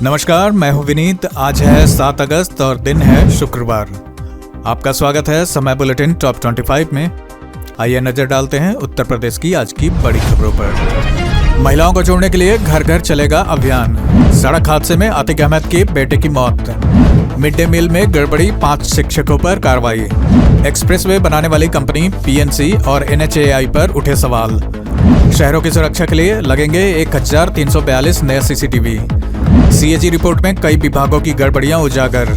नमस्कार, मैं हूं विनीत। आज है 7 अगस्त और दिन है शुक्रवार। आपका स्वागत है समय बुलेटिन टॉप 25 में। आइए नजर डालते हैं उत्तर प्रदेश की आज की बड़ी खबरों पर। महिलाओं को जोड़ने के लिए घर घर चलेगा अभियान। सड़क हादसे में आतिक अहमद के बेटे की मौत। मिड डे मील में गड़बड़ी, 5 शिक्षकों पर कार्रवाई। एक्सप्रेसवे बनाने वाली कंपनी पीएनसी और एनएचएआई पर उठे सवाल। शहरों की सुरक्षा के लिए लगेंगे 1342 नए सीसीटीवी। सीएजी रिपोर्ट में कई विभागों की गड़बड़ियां उजागर।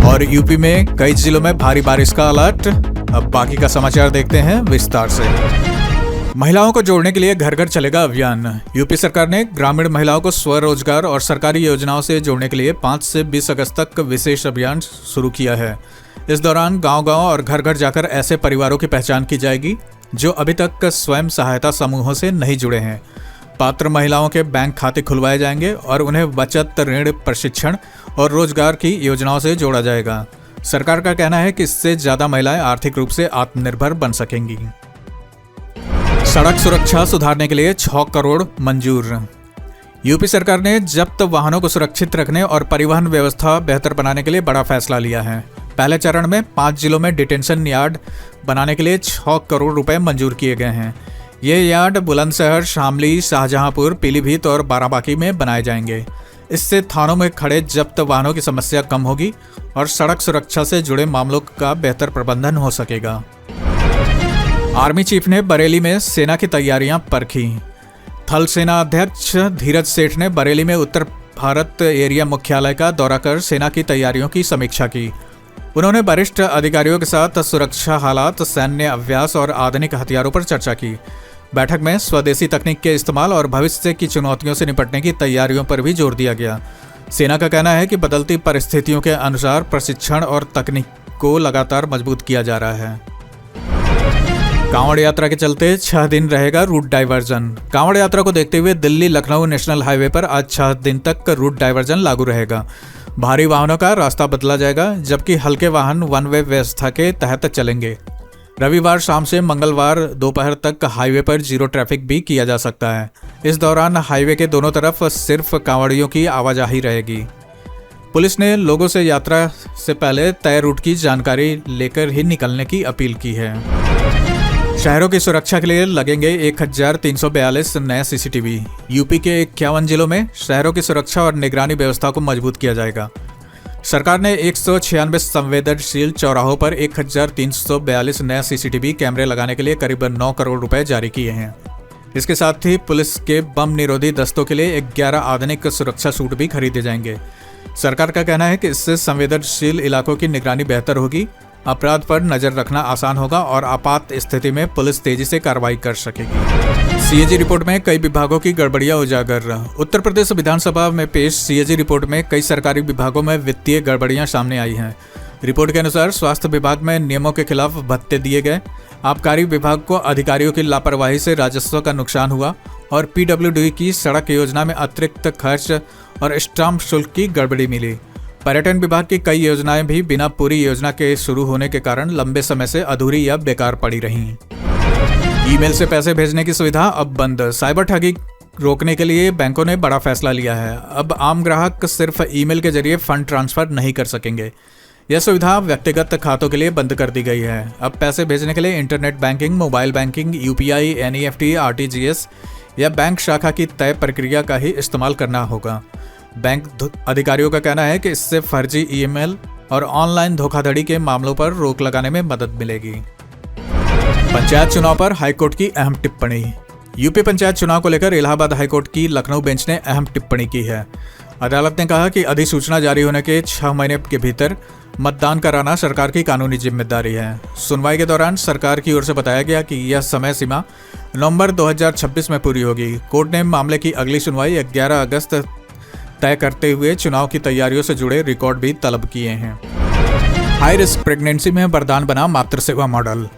और यूपी में कई जिलों में भारी बारिश का अलर्ट। अब बाकी का समाचार देखते हैं विस्तार से। महिलाओं को जोड़ने के लिए घर घर चलेगा अभियान। यूपी सरकार ने ग्रामीण महिलाओं को स्वरोजगार और सरकारी योजनाओं से जोड़ने के लिए 5 से 20 अगस्त तक विशेष अभियान शुरू किया है। इस दौरान गांव-गांव और घर घर जाकर ऐसे परिवारों की पहचान की जाएगी जो अभी तक स्वयं सहायता समूहों से नहीं जुड़े हैं। पात्र महिलाओं के बैंक खाते खुलवाए जाएंगे और उन्हें बचत, ऋण, प्रशिक्षण और रोजगार की योजनाओं से जोड़ा जाएगा। सरकार का कहना है कि इससे ज्यादा महिलाएं आर्थिक रूप से आत्मनिर्भर बन सकेंगी। सड़क सुरक्षा सुधारने के लिए 6 करोड़ मंजूर। यूपी सरकार ने जब्त वाहनों को सुरक्षित रखने और परिवहन व्यवस्था बेहतर बनाने के लिए बड़ा फैसला लिया है। पहले चरण में 5 जिलों में डिटेंशन यार्ड बनाने के लिए 6 करोड़ रुपए मंजूर किए गए हैं। ये यार्ड बुलंदशहर, शामली, शाहजहांपुर, पीलीभीत और बाराबांकी में बनाए जाएंगे। इससे थानों में खड़े जब्त वाहनों की समस्या कम होगी और सड़क सुरक्षा से जुड़े मामलों का बेहतर प्रबंधन हो सकेगा। आर्मी चीफ ने बरेली में सेना की तैयारियां परखी। थल सेना अध्यक्ष धीरज सेठ ने बरेली में उत्तर भारत एरिया मुख्यालय का दौरा कर सेना की तैयारियों की समीक्षा की। उन्होंने वरिष्ठ अधिकारियों के साथ सुरक्षा हालात, सैन्य अभ्यास और आधुनिक हथियारों पर चर्चा की। बैठक में स्वदेशी तकनीक के इस्तेमाल और भविष्य की चुनौतियों से निपटने की तैयारियों पर भी जोर दिया गया। सेना का कहना है कि बदलती परिस्थितियों के अनुसार प्रशिक्षण और तकनीक को लगातार मजबूत किया जा रहा है। कांवड़ यात्रा के चलते 6 दिन रहेगा रूट डाइवर्जन। कांवड़ यात्रा को देखते हुए दिल्ली लखनऊ नेशनल हाईवे पर आज 6 दिन तक रूट डाइवर्जन लागू रहेगा। भारी वाहनों का रास्ता बदला जाएगा, जबकि हल्के वाहन वन वे व्यवस्था के तहत चलेंगे। रविवार शाम से मंगलवार दोपहर तक हाईवे पर जीरो ट्रैफिक भी किया जा सकता है। इस दौरान हाईवे के दोनों तरफ सिर्फ कांवड़ियों की आवाजाही रहेगी। पुलिस ने लोगों से यात्रा से पहले तय रूट की जानकारी लेकर ही निकलने की अपील की है। शहरों की सुरक्षा के लिए लगेंगे 1342 नए सीसीटीवी। यूपी के 51 जिलों में शहरों की सुरक्षा और निगरानी व्यवस्था को मजबूत किया जाएगा। सरकार ने 196 संवेदनशील चौराहों पर 1342 नए सीसीटीवी कैमरे लगाने के लिए करीब 9 करोड़ रुपए जारी किए हैं। इसके साथ ही पुलिस के बम निरोधी दस्तों के लिए 11 आधुनिक सुरक्षा सूट भी खरीदे जाएंगे। सरकार का कहना है कि इससे संवेदनशील इलाकों की निगरानी बेहतर होगी, अपराध पर नजर रखना आसान होगा और आपात स्थिति में पुलिस तेजी से कार्रवाई कर सकेगी। सीएजी रिपोर्ट में कई विभागों की गड़बड़ियां उजागर। उत्तर प्रदेश विधानसभा में पेश सीएजी रिपोर्ट में कई सरकारी विभागों में वित्तीय गड़बड़ियां सामने आई हैं। रिपोर्ट के अनुसार स्वास्थ्य विभाग में नियमों के खिलाफ भत्ते दिए गए, आबकारी विभाग को अधिकारियों की लापरवाही से राजस्व का नुकसान हुआ और पीडब्ल्यूडी की सड़क योजना में अतिरिक्त खर्च और स्टाम्प शुल्क की गड़बड़ी मिली। पर्यटन विभाग की कई योजनाएं भी बिना पूरी योजना के शुरू होने के कारण लंबे समय से अधूरी या बेकार पड़ी रहीं। ईमेल से पैसे भेजने की सुविधा अब बंद। साइबर ठगी रोकने के लिए बैंकों ने बड़ा फैसला लिया है। अब आम ग्राहक सिर्फ ईमेल के जरिए फंड ट्रांसफर नहीं कर सकेंगे। यह सुविधा व्यक्तिगत खातों के लिए बंद कर दी गई है। अब पैसे भेजने के लिए internet banking, mobile banking, UPI, NEFT, RTGS या बैंक शाखा की तय प्रक्रिया का ही इस्तेमाल करना होगा। बैंक अधिकारियों का कहना है कि इससे फर्जी ईमेल और ऑनलाइन धोखाधड़ी के मामलों पर रोक लगाने में मदद मिलेगी। पंचायत चुनाव पर हाईकोर्ट की अहम टिप्पणी। यूपी पंचायत चुनाव को लेकर इलाहाबाद हाईकोर्ट की लखनऊ बेंच ने अहम टिप्पणी की है। अदालत ने कहा कि अधिसूचना जारी होने के 6 महीने के भीतर मतदान कराना सरकार की कानूनी जिम्मेदारी है। सुनवाई के दौरान सरकार की ओर से बताया गया कि यह समय सीमा नवंबर 2026 में पूरी होगी। कोर्ट ने मामले की अगली सुनवाई 11 अगस्त तय करते हुए चुनाव की तैयारियों से जुड़े रिकॉर्ड भी तलब किए हैं। हाई रिस्क प्रेगनेंसी में वरदान बना मातृ सेवा मॉडल।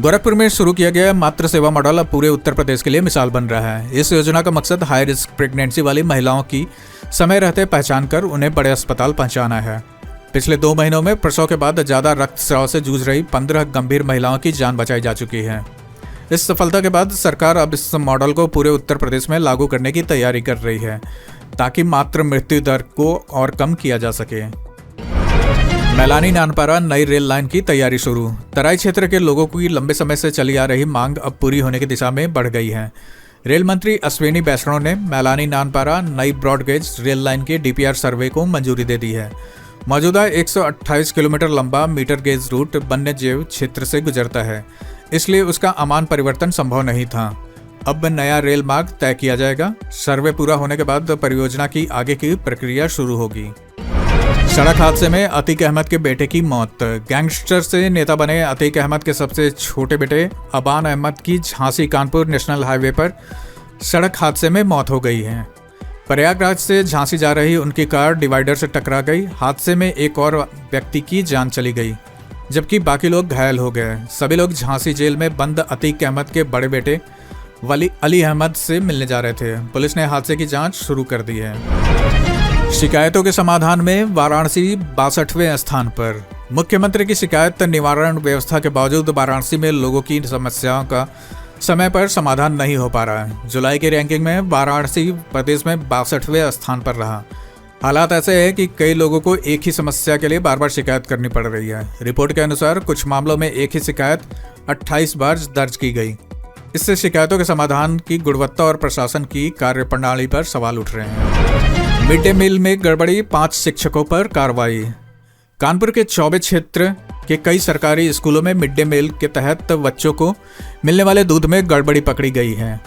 गोरखपुर में शुरू किया गया मातृ सेवा मॉडल अब पूरे उत्तर प्रदेश के लिए मिसाल बन रहा है। इस योजना का मकसद हाई रिस्क प्रेगनेंसी वाली महिलाओं की समय रहते पहचान कर उन्हें बड़े अस्पताल पहुंचाना है। पिछले 2 महीनों में प्रसव के बाद ज्यादा रक्तस्राव से जूझ रही 15 गंभीर महिलाओं की जान बचाई जा चुकी है। इस सफलता के बाद सरकार अब इस मॉडल को पूरे उत्तर प्रदेश में लागू करने की तैयारी कर रही है। ताकि मात्र मृत्यु दर को और कम किया जा सके। मैलानी नानपारा नई रेल लाइन की तैयारी शुरू। तराई क्षेत्र के लोगों की लंबे समय से चली आ रही मांग अब पूरी होने की दिशा में बढ़ गई है। रेल मंत्री अश्विनी वैष्णव ने मैलानी नानपारा नई ब्रॉडगेज रेल लाइन के डीपीआर सर्वे को मंजूरी दे दी है। मौजूदा 128 किलोमीटर लंबा मीटर गेज रूट वन्य जीव क्षेत्र से गुजरता है, इसलिए उसका अमान परिवर्तन संभव नहीं था। अब नया रेल मार्ग तय किया जाएगा। सर्वे पूरा होने के बाद परियोजना की आगे की प्रक्रिया शुरू होगी। सड़क हादसे में अतीक अहमद के बेटे की मौत। गैंगस्टर से नेता बने अतीक अहमद के सबसे छोटे बेटे अबान अहमद की झांसी कानपुर नेशनल हाईवे पर सड़क हादसे में मौत हो गई है। प्रयागराज से झांसी जा रही उनकी कार डिवाइडर से टकरा गई। हादसे में एक और व्यक्ति की जान चली गई, जबकि बाकी लोग घायल हो गए। सभी लोग झांसी जेल में बंद अतीक अहमद के बड़े बेटे अली अहमद से मिलने जा रहे थे। पुलिस ने हादसे की जांच शुरू कर दी है। शिकायतों के समाधान में वाराणसी 62वें स्थान पर। मुख्यमंत्री की शिकायत निवारण व्यवस्था के बावजूद वाराणसी में लोगों की समस्याओं का समय पर समाधान नहीं हो पा रहा है। जुलाई की रैंकिंग में वाराणसी प्रदेश में 62वें स्थान पर रहा। हालात ऐसे है कि कई लोगों को एक ही समस्या के लिए बार बार शिकायत करनी पड़ रही है। रिपोर्ट के अनुसार कुछ मामलों में एक ही शिकायत 28 बार दर्ज की गई। इससे शिकायतों के समाधान की गुणवत्ता और प्रशासन की कार्यप्रणाली पर सवाल उठ रहे हैं। मिड डे मील में गड़बड़ी, 5 शिक्षकों पर कार्रवाई। कानपुर के चौबे क्षेत्र के कई सरकारी स्कूलों में मिड डे मील के तहत बच्चों को मिलने वाले दूध में गड़बड़ी पकड़ी गई है।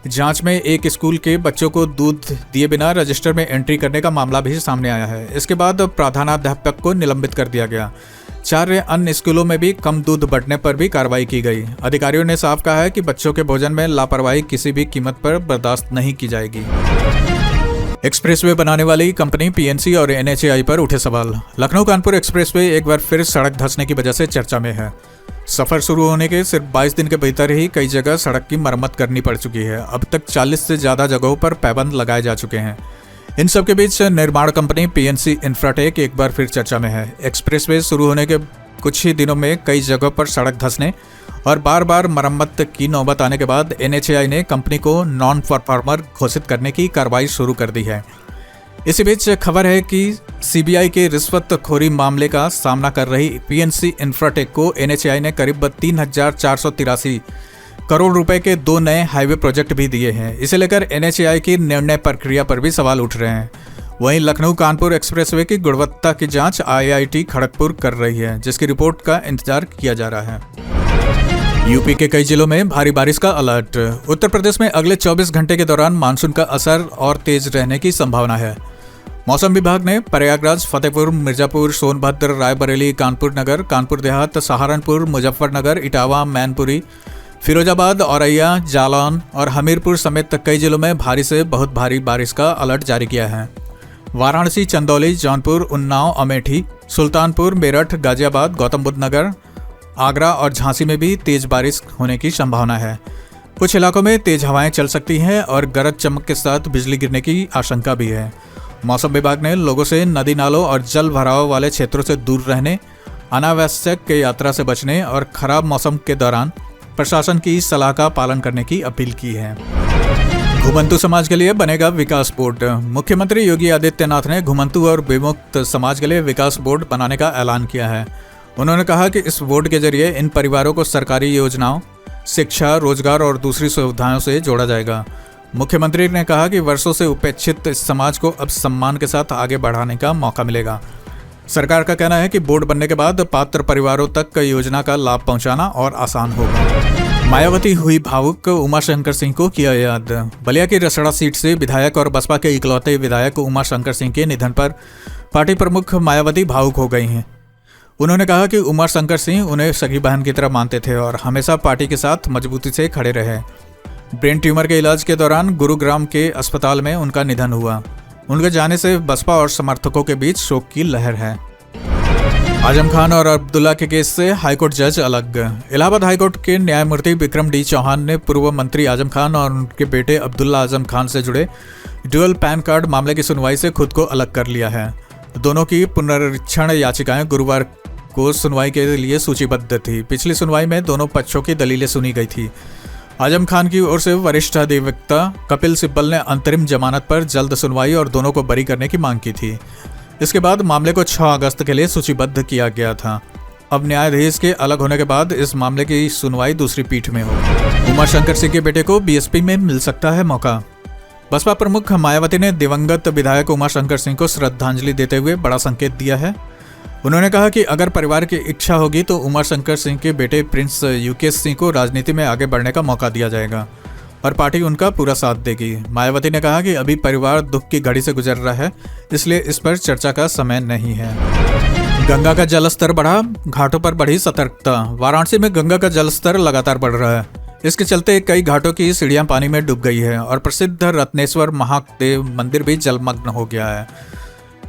जांच में एक स्कूल के बच्चों को दूध दिए बिना रजिस्टर में एंट्री करने का मामला भी सामने आया है। इसके बाद प्रधानाध्यापक को निलंबित कर दिया गया। 4 अन्य स्कूलों में भी कम दूध बढ़ने पर भी कार्रवाई की गई। अधिकारियों ने साफ कहा है कि बच्चों के भोजन में लापरवाही किसी भी कीमत पर बर्दाश्त नहीं की जाएगी। एक्सप्रेसवे बनाने वाली कंपनी पीएनसी और एनएचएआई पर उठे सवाल। लखनऊ कानपुर एक्सप्रेसवे एक बार फिर सड़क धंसने की वजह से चर्चा में है। सफर शुरू होने के सिर्फ 22 दिन के भीतर ही कई जगह सड़क की मरम्मत करनी पड़ चुकी है। अब तक 40 से ज़्यादा जगहों पर पैबंद लगाए जा चुके हैं। इन सब के बीच निर्माण कंपनी पीएनसी इंफ्राटेक एक बार फिर चर्चा में है। एक्सप्रेसवे शुरू होने के कुछ ही दिनों में कई जगहों पर सड़क धंसने और बार बार मरम्मत की नौबत आने के बाद एनएचएआई ने कंपनी को नॉन परफॉर्मर घोषित करने की कार्रवाई शुरू कर दी है। इसी बीच खबर है कि सीबीआई के रिश्वतखोरी मामले का सामना कर रही पीएनसी इंफ्राटेक को एनएचएआई ने करीब 3,483 करोड़ रुपए के 2 नए हाईवे प्रोजेक्ट भी दिए हैं। इसे लेकर एनएचएआई की निर्णय प्रक्रिया पर भी सवाल उठ रहे हैं। वहीं लखनऊ कानपुर एक्सप्रेसवे की गुणवत्ता की जांच आईआईटी खड़गपुर कर रही है, जिसकी रिपोर्ट का इंतजार किया जा रहा है। यूपी के कई जिलों में भारी बारिश का अलर्ट। उत्तर प्रदेश में अगले 24 घंटे के दौरान मानसून का असर और तेज रहने की संभावना है। मौसम विभाग ने प्रयागराज, फतेहपुर, मिर्जापुर, सोनभद्र, रायबरेली, कानपुर नगर, कानपुर देहात, सहारनपुर, मुजफ्फरनगर, इटावा, मैनपुरी, फिरोजाबाद, औरैया, जालौन और हमीरपुर समेत कई जिलों में भारी से बहुत भारी बारिश का अलर्ट जारी किया है। वाराणसी, चंदौली, जौनपुर, उन्नाव, अमेठी, सुल्तानपुर, मेरठ, गाजियाबाद, गौतम बुद्ध नगर, आगरा और झांसी में भी तेज बारिश होने की संभावना है। कुछ इलाकों में तेज हवाएं चल सकती हैं और गरज चमक के साथ बिजली गिरने की आशंका भी है। मौसम विभाग ने लोगों से नदी नालों और जल भराव वाले क्षेत्रों से दूर रहने, अनावश्यक यात्रा से बचने और खराब मौसम के दौरान प्रशासन की सलाह का पालन करने की अपील की है। घुमंतु समाज के लिए बनेगा विकास बोर्ड। मुख्यमंत्री योगी आदित्यनाथ ने घुमंतु और विमुक्त समाज के लिए विकास बोर्ड बनाने का ऐलान किया है। उन्होंने कहा कि इस बोर्ड के जरिए इन परिवारों को सरकारी योजनाओं, शिक्षा, रोजगार और दूसरी सुविधाओं से जोड़ा जाएगा। मुख्यमंत्री ने कहा कि वर्षों से उपेक्षित इस समाज को अब सम्मान के साथ आगे बढ़ाने का मौका मिलेगा। सरकार का कहना है कि बोर्ड बनने के बाद पात्र परिवारों तक योजना का लाभ पहुंचाना और आसान होगा। मायावती हुई भावुक, उमाशंकर सिंह को किया याद। बलिया की रसड़ा सीट से विधायक और बसपा के इकलौते विधायक उमाशंकर सिंह के निधन पर पार्टी प्रमुख मायावती भावुक हो गई हैं। उन्होंने कहा कि उमाशंकर सिंह उन्हें सगी बहन की तरह मानते थे और हमेशा पार्टी के साथ मजबूती से खड़े रहे। ब्रेन ट्यूमर के इलाज के दौरान गुरुग्राम के अस्पताल में उनका निधन हुआ। उनके जाने से बसपा और समर्थकों के बीच शोक की लहर है। आजम खान और अब्दुल्ला के केस से हाईकोर्ट जज अलग। इलाहाबाद हाईकोर्ट के न्यायमूर्ति विक्रम डी चौहान ने पूर्व मंत्री आजम खान और उनके बेटे अब्दुल्ला आजम खान से जुड़े ड्यूअल पैन कार्ड मामले की सुनवाई से खुद को अलग कर लिया है। दोनों की पुनरीक्षण याचिकाएं गुरुवार को सुनवाई के लिए सूचीबद्ध थी। पिछली सुनवाई में दोनों पक्षों की दलीलें सुनी गई थी। आजम खान की ओर से वरिष्ठ अधिवक्ता कपिल सिब्बल ने अंतरिम जमानत पर जल्द सुनवाई और दोनों को बरी करने की मांग की थी। इसके बाद मामले को 6 अगस्त के लिए सूचीबद्ध किया गया था। अब न्यायाधीश के अलग होने के बाद इस मामले की सुनवाई दूसरी पीठ में होगी। उमाशंकर सिंह के बेटे को बीएसपी में मिल सकता है मौका। बसपा प्रमुख मायावती ने दिवंगत विधायक उमाशंकर सिंह को श्रद्धांजलि देते हुए बड़ा संकेत दिया है। उन्होंने कहा कि अगर परिवार की इच्छा होगी तो उमाशंकर सिंह के बेटे प्रिंस यूकेश सिंह को राजनीति में आगे बढ़ने का मौका दिया जाएगा और पार्टी उनका पूरा साथ देगी। मायावती ने कहा कि अभी परिवार दुख की घड़ी से गुजर रहा है, इसलिए इस पर चर्चा का समय नहीं है। गंगा का जलस्तर बढ़ा, घाटों पर बढ़ी सतर्कता। वाराणसी में गंगा का जलस्तर लगातार बढ़ रहा है। इसके चलते कई घाटों की सीढ़ियां पानी में डूब गई है और प्रसिद्ध रत्नेश्वर महादेव मंदिर भी जलमग्न हो गया है।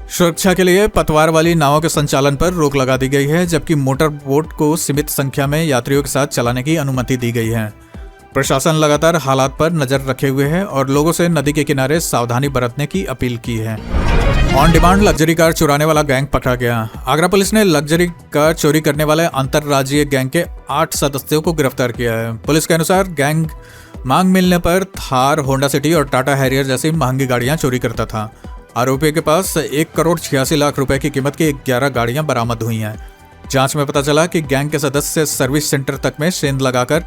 सुरक्षा के लिए पतवार वाली नावों के संचालन पर रोक लगा दी गई है, जबकि मोटर बोट को सीमित संख्या में यात्रियों के साथ चलाने की अनुमति दी गई है। प्रशासन लगातार हालात पर नजर रखे हुए है और लोगों से नदी के किनारे सावधानी बरतने की अपील की है। ऑन डिमांड लग्जरी कार चुराने वाला गैंग पकड़ा गया। आगरा पुलिस ने लग्जरी कार चोरी करने वाले अंतरराज्यीय गैंग के 8 सदस्यों को गिरफ्तार किया है। पुलिस के अनुसार गैंग मांग मिलने पर थार, होंडा सिटी और टाटा हैरियर जैसी महंगी गाड़ियां चोरी करता था। आरोपी के पास 1,86,00,000 रुपए की कीमत की 11 गाड़ियां बरामद हुई हैं। जांच में पता चला कि गैंग के सदस्य सर्विस सेंटर तक में सेंध लगाकर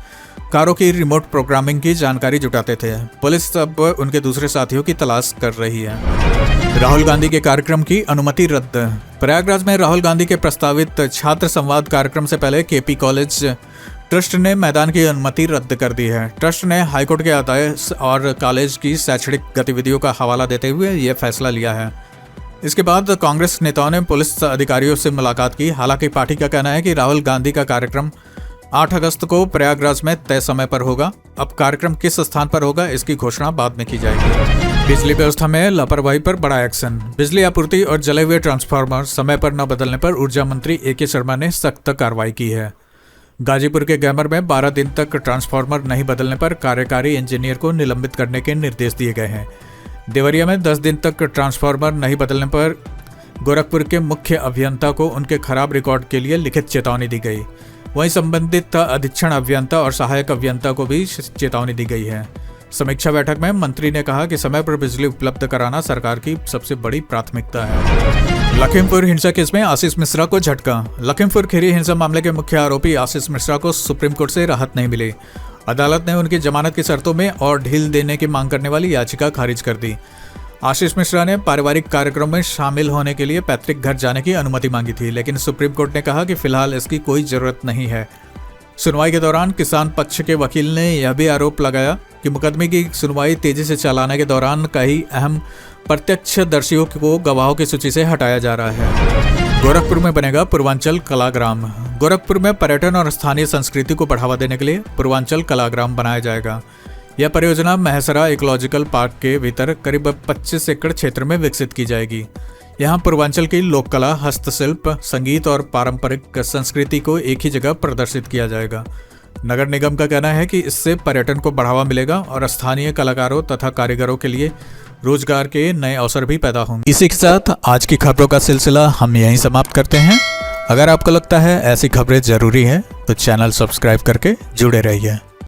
कारों की रिमोट प्रोग्रामिंग की जानकारी जुटाते थे। पुलिस अब उनके दूसरे साथियों की तलाश कर रही है। राहुल गांधी के कार्यक्रम की अनुमति रद्द। प्रयागराज में राहुल गांधी के प्रस्तावित छात्र संवाद कार्यक्रम से पहले केपी कॉलेज ट्रस्ट ने मैदान की अनुमति रद्द कर दी है। ट्रस्ट ने हाईकोर्ट के आदेश और कॉलेज की शैक्षणिक गतिविधियों का हवाला देते हुए यह फैसला लिया है। इसके बाद कांग्रेस नेताओं ने पुलिस अधिकारियों से मुलाकात की। हालांकि पार्टी का कहना है कि राहुल गांधी का कार्यक्रम 8 अगस्त को प्रयागराज में तय समय पर होगा। अब कार्यक्रम किस स्थान पर होगा इसकी घोषणा बाद में की जाएगी। बिजली व्यवस्था में लापरवाही पर बड़ा एक्शन। बिजली आपूर्ति और जले हुए ट्रांसफार्मर समय पर न बदलने पर ऊर्जा मंत्री AK शर्मा ने सख्त कार्रवाई की है। गाजीपुर के गैमर में 12 दिन तक ट्रांसफार्मर नहीं बदलने पर कार्यकारी इंजीनियर को निलंबित करने के निर्देश दिए गए हैं। देवरिया में 10 दिन तक ट्रांसफार्मर नहीं बदलने पर गोरखपुर के मुख्य अभियंता को उनके खराब रिकॉर्ड के लिए लिखित चेतावनी दी गई। वहीं संबंधित अधीक्षण अभियंता और सहायक अभियंता को भी चेतावनी दी गई है। समीक्षा बैठक में मंत्री ने कहा कि समय पर बिजली उपलब्ध कराना सरकार की सबसे बड़ी प्राथमिकता है। लखीमपुर हिंसा केस में आशीष मिश्रा को झटका। लखीमपुर खीरी हिंसा मामले के मुख्य आरोपी आशीष मिश्रा को सुप्रीम कोर्ट से राहत नहीं मिली। अदालत ने उनकी जमानत की शर्तों में और ढील देने की मांग करने वाली याचिका खारिज कर दी। आशीष मिश्रा ने पारिवारिक कार्यक्रम में शामिल होने के लिए पैतृक घर जाने की अनुमति मांगी थी, लेकिन सुप्रीम कोर्ट ने कहा कि फिलहाल इसकी कोई जरूरत नहीं है। सुनवाई के दौरान किसान पक्ष के वकील ने यह भी आरोप लगाया कि मुकदमे की सुनवाई तेजी से चलाने के दौरान कई अहम प्रत्यक्षदर्शियों को गवाहों की सूची से हटाया जा रहा है। गोरखपुर में बनेगा पूर्वांचल कलाग्राम। गोरखपुर में पर्यटन और स्थानीय संस्कृति को बढ़ावा देने के लिए पूर्वांचल कलाग्राम बनाया जाएगा। यह परियोजना महसरा इकोलॉजिकल पार्क के भीतर करीब 25 एकड़ क्षेत्र में विकसित की जाएगी। यहाँ पूर्वांचल की लोक कला, हस्तशिल्प, संगीत और पारंपरिक संस्कृति को एक ही जगह प्रदर्शित किया जाएगा। नगर निगम का कहना है कि इससे पर्यटन को बढ़ावा मिलेगा और स्थानीय कलाकारों तथा कारीगरों के लिए रोजगार के नए अवसर भी पैदा होंगे। इसी के साथ आज की खबरों का सिलसिला हम यहीं समाप्त करते हैं। अगर आपको लगता है ऐसी खबरें जरूरी है तो चैनल सब्सक्राइब करके जुड़े रहिए।